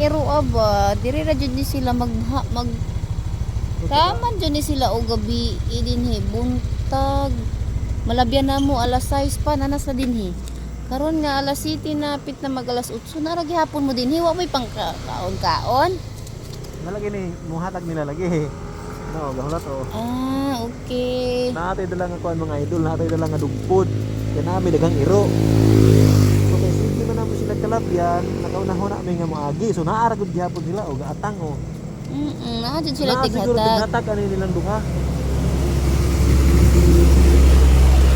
iro ba, diri ra jud ni sila mag taman jud ni sila og gabi dinhi buntag. Malabyan na mo alas 6 pa nanas na dinhi. Karon nga alas 7 na pit na mag alas 8 na ra gihapon mo dinhi wa may pangkaon-kaon. Nalagi ni muhatag nila lagi. No, gahulat oh. Ah, okay. Natay dala nga kuan mga idol, natay dala nga dugpod. Kaya nami daghang iro. So kay sige man namo sila kalabyan, nakaunahon na may nga moagi. So naara gud gihapon sila og atang oh. Na jud sila Siguro tighatag. tighatag ani nilang duha.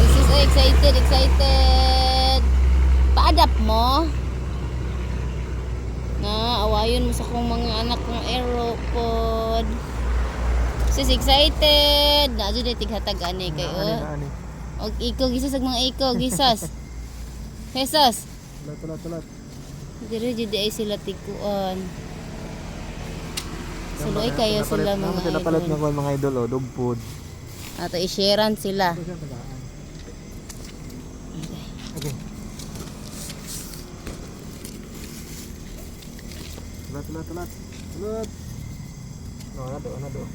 This is excited. Pa-adapt mo? Na awayon mo sa kong mga anak kong aeropod. Sis excited. Na jud tighatag ani kayo. Ani. Og ikaw gisas ang mga ikaw gisas. Jesus. Tulat. Dire jud ay sila tikuan. Suloy kayo sila mga sila palit nga idol. kuan mga idol oh, dugpod. Ato i-sharean sila. Okay. Tulat. No, nado.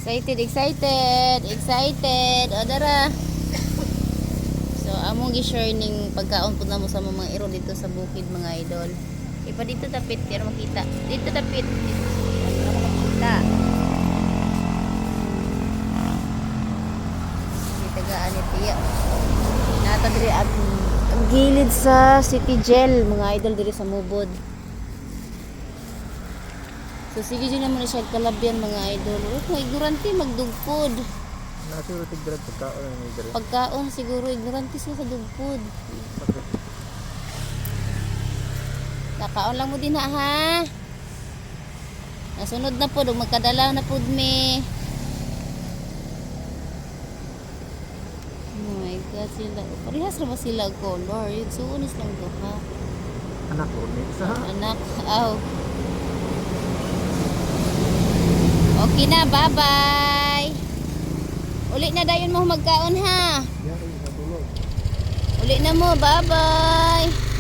Excited. O dara. So among gi-share ning pagkaon pud namo sa mga iro dito sa bukid mga idol. Ipa dito tapit kaya makita. Dito tapit. Dito makita. Dito gaan ni tiya. Nata diri ang gilid sa City Gel mga idol diri sa Mubod. So sige dyan naman siya kalabyan mga idol. Kung ignorante magdugpod. Nasiguro tigdrag pagkaon ang idol. Pagkaon siguro ignorante sila sa dugpod. Nakaon lang mo din ha. Nasunod na po, magkadala na po mi. Oh my God, sila. Parehas na ba sila color? Yung suunis lang to ha. Anak ko ni isa. Anak, aw. Okay na, bye-bye. Uli na dayon mo magkaon ha. Uli na mo, bye-bye.